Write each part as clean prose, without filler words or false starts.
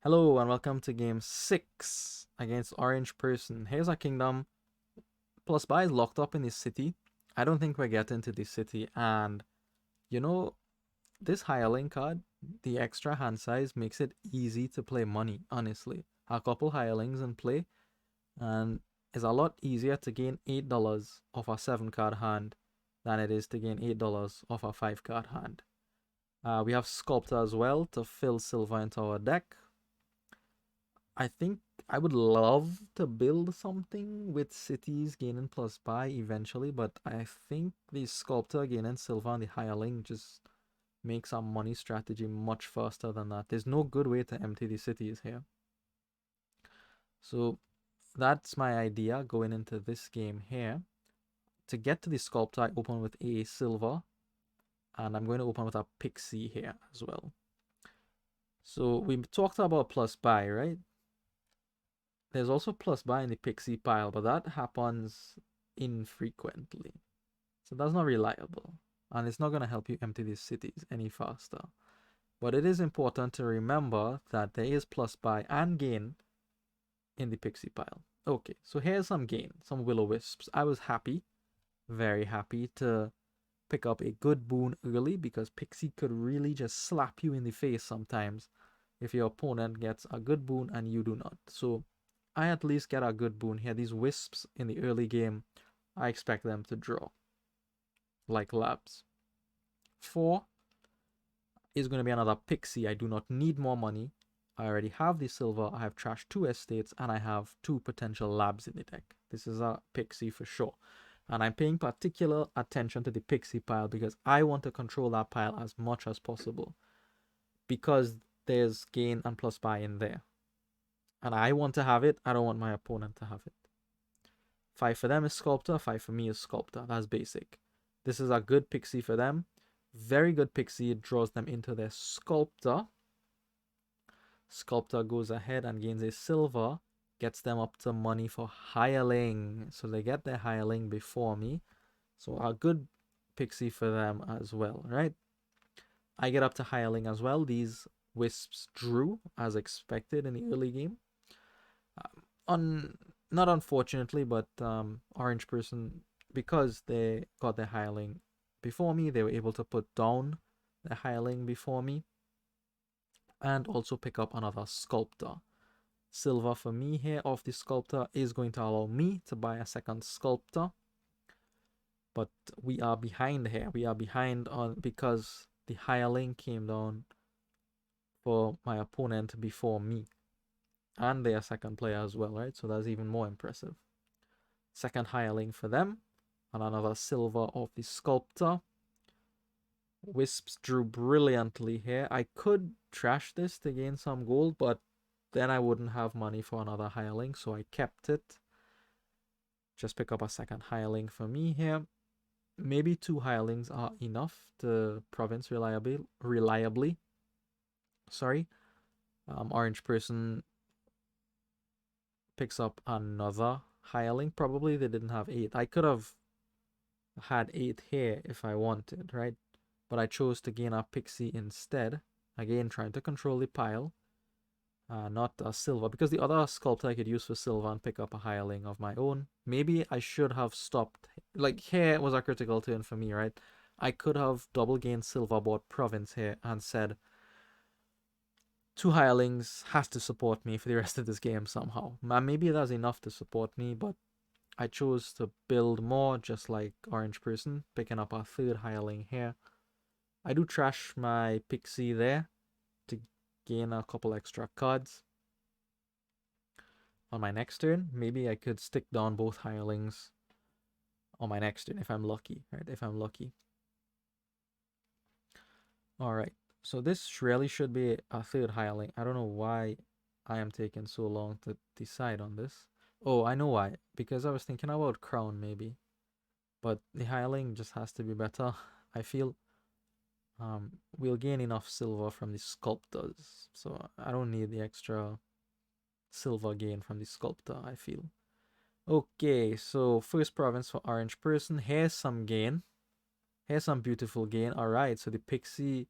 Hello and welcome to game 6 against Orange Person. Here's our kingdom. Plus Buy is locked up in this city. I don't think we're getting to this city. And you know, this hireling card, the extra hand size makes it easy to play money, honestly. A couple hirelings in play, and it's a lot easier to gain $8 off a 7 card hand than it is to gain $8 off a 5 card hand. We have Sculptor as well to fill silver into our deck. I think I would love to build something with cities gaining plus buy eventually, but I think the sculptor gaining silver and the hireling just makes our money strategy much faster than that. There's no good way to empty the cities here. So that's my idea going into this game here. To get to the sculptor, I open with a silver, and I'm going to open with a pixie here as well. So we talked about plus buy, right? There's also plus buy in the pixie pile, but that happens infrequently. So that's not reliable. And it's not going to help you empty these cities any faster. But it is important to remember that there is plus buy and gain in the pixie pile. Okay, so here's some gain, some will-o-wisps. I was happy, very happy to pick up a good boon early because pixie could really just slap you in the face sometimes if your opponent gets a good boon and you do not. So I at least get a good boon here. These wisps in the early game, I expect them to draw like labs. 4 is going to be another pixie. I do not need more money. I already have the silver. I have trashed 2 estates and I have 2 potential labs in the deck. This is a pixie for sure. And I'm paying particular attention to the pixie pile because I want to control that pile as much as possible. Because there's gain and plus buy in there. And I want to have it. I don't want my opponent to have it. 5 for them is Sculptor, 5 for me is Sculptor. That's basic. This is a good pixie for them. Very good pixie. It draws them into their Sculptor. Sculptor goes ahead and gains a silver. Gets them up to money for hireling. So they get their hireling before me. So a good pixie for them as well, right? I get up to hireling as well. These wisps drew as expected in the early game. Not unfortunately, but Orange Person, because they got their hireling before me, they were able to put down the hireling before me and also pick up another sculptor. Silver for me here off the sculptor is going to allow me to buy a second sculptor, but we are behind here. We are behind on because the hireling came down for my opponent before me and their second player as well, right? So that's even more impressive. Second hireling for them, and another silver of the sculptor. Wisps drew brilliantly here. I could trash this to gain some gold, but then I wouldn't have money for another hireling, so I kept it. Just pick up a second hireling for me here. Maybe 2 hirelings are enough to province reliably. Sorry. Orange person picks up another hireling. Probably they didn't have 8. I could have had 8 here if I wanted, right? But I chose to gain a pixie instead. Again, trying to control the pile. Not a silver, because the other sculptor I could use for silver and pick up a hireling of my own. Maybe I should have stopped. Like, here was a critical turn for me, right? I could have double gained silver, bought province here, and said 2 hirelings has to support me for the rest of this game somehow. Maybe that's enough to support me, but I chose to build more, just like Orange Person, picking up a 3rd hireling here. I do trash my pixie there to gain a couple extra cards. On my next turn, maybe I could stick down both hirelings on my next turn if I'm lucky, right? If I'm lucky. Alright, so this really should be a 3rd hireling. I don't know why I am taking so long to decide on this. Oh, I know why. Because I was thinking about crown maybe. But the hireling just has to be better, I feel. We'll gain enough silver from the sculptors, so I don't need the extra silver gain from the sculptor, I feel. Okay, so first province for Orange Person. Here's some gain. Here's some beautiful gain. Alright, so the pixie,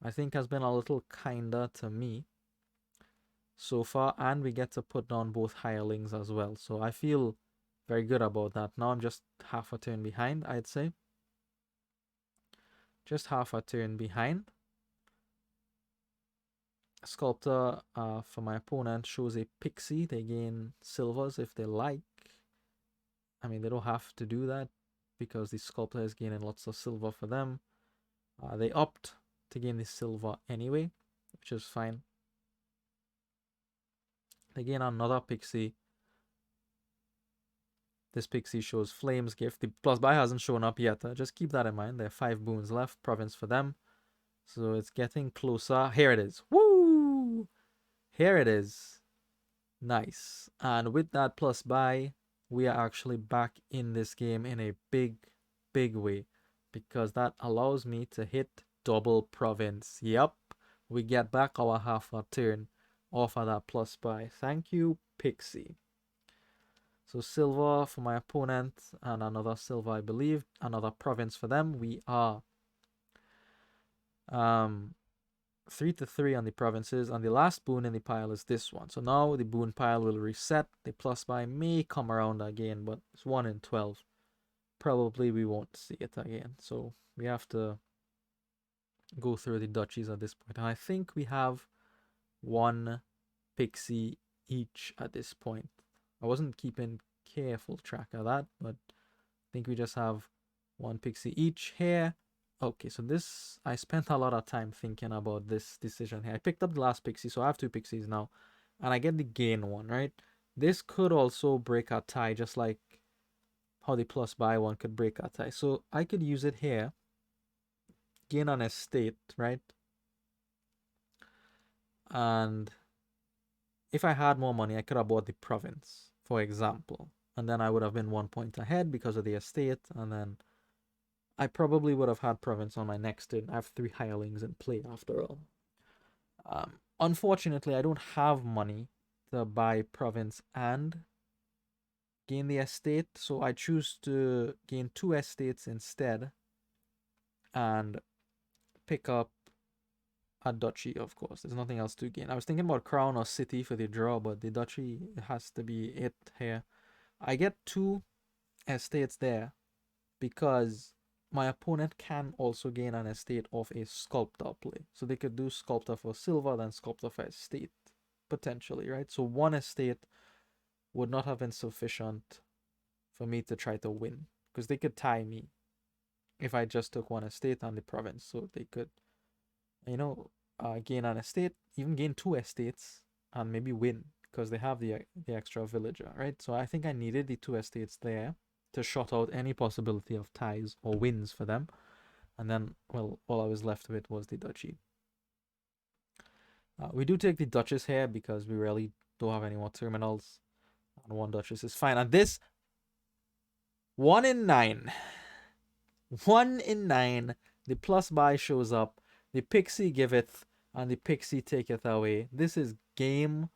I think, has been a little kinder to me. so far, and we get to put down both hirelings as well. So I feel very good about that. Now I'm just half a turn behind, I'd say. Just half a turn behind. Sculptor for my opponent shows a Pixie. They gain silvers if they like. I mean, they don't have to do that because the Sculptor is gaining lots of silver for them. They opt to gain the silver anyway, which is fine. They gain another Pixie. This Pixie shows Flames Gift. The plus buy hasn't shown up yet. Just keep that in mind. There are 5 boons left. Province for them. So it's getting closer. Here it is. Woo! Here it is. Nice. And with that plus buy, we are actually back in this game in a big, big way. Because that allows me to hit double province. Yep. We get back our half a turn off of that plus buy. Thank you, Pixie. So silver for my opponent and another silver, I believe. Another province for them. We are 3-3 on the provinces, and the last boon in the pile is this one. So now the boon pile will reset. The plus buy may come around again, but it's 1 in 12. Probably we won't see it again. So we have to go through the duchies at this point. And I think we have 1 Pixie each at this point. I wasn't keeping careful track of that, but I think we just have 1 Pixie each here. Okay, so this, I spent a lot of time thinking about this decision here. I picked up the last Pixie, so I have 2 Pixies now. And I get the gain one, right? This could also break a tie, just like how the plus buy one could break a tie. So I could use it here. Gain an estate, right? And if I had more money, I could have bought the province, for example. And then I would have been 1 point ahead because of the estate. And then I probably would have had province on my next turn. I have 3 hirelings in play after all. Unfortunately, I don't have money to buy province and gain the estate. So I choose to gain 2 estates instead and pick up a duchy, of course. There's nothing else to gain. I was thinking about crown or city for the draw, but the duchy has to be it here. I get 2 estates there because my opponent can also gain an estate off a sculptor play. So they could do sculptor for silver, then sculptor for estate, potentially, right? So 1 estate would not have been sufficient for me to try to win because they could tie me if I just took 1 estate and the province. So they could, gain an estate, even gain 2 estates, and maybe win because they have the extra villager, right? So I think I needed the 2 estates there to shut out any possibility of ties or wins for them. And then, well, all I was left with was the duchy. We do take the duchess here because we really don't have any more terminals. And 1 duchess is fine. And this, 1 in 9. 1 in 9. The plus buy shows up. The Pixie giveth, and the Pixie taketh away. This is game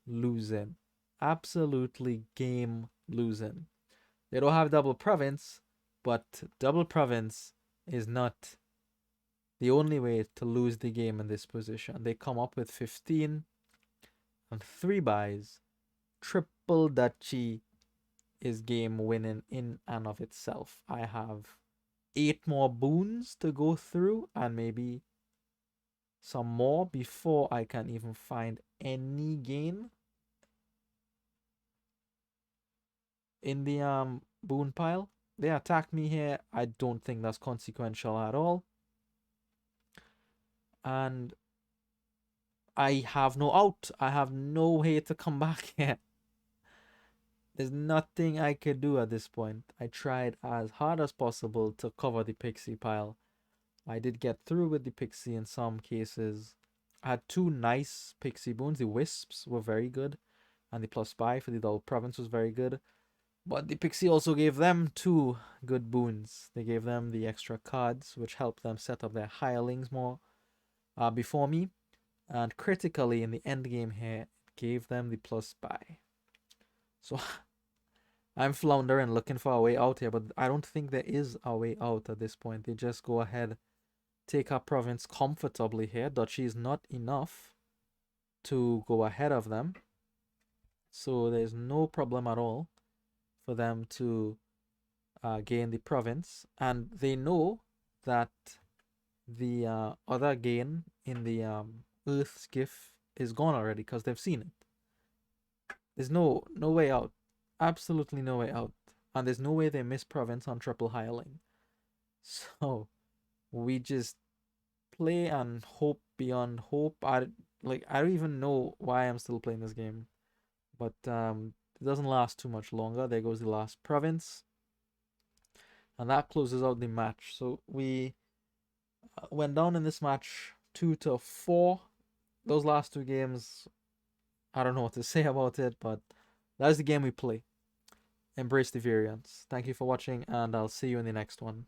losing. Absolutely game losing. They don't have double province, but double province is not the only way to lose the game in this position. They come up with 15 and 3 buys. Triple duchy is game winning in and of itself. I have 8 more boons to go through and maybe some more before I can even find any gain in the boon pile. They attack me here. I don't think that's consequential at all. And I have no out. I have no way to come back here. There's nothing I could do at this point. I tried as hard as possible to cover the Pixie pile. I did get through with the Pixie in some cases. I had 2 nice Pixie boons. The Wisps were very good. And the plus buy for the double province was very good. But the Pixie also gave them 2 good boons. They gave them the extra cards, which helped them set up their hirelings more before me. And critically, in the end game here, it gave them the plus buy. So I'm floundering looking for a way out here, but I don't think there is a way out at this point. They just go ahead, take our province comfortably here. Duchy is not enough. to go ahead of them. So there's no problem at all for them to gain the province. And they know that the other gain in the Earth's gift is gone already because they've seen it. There's no way out. Absolutely no way out. And there's no way they miss province on triple hireling. So we just play and hope beyond hope. I don't even know why I'm still playing this game. But it doesn't last too much longer. There goes the last province. And that closes out the match. So we went down in this match 2-4. Those last two games, I don't know what to say about it, but that's the game we play. Embrace the variance. Thank you for watching, and I'll see you in the next one.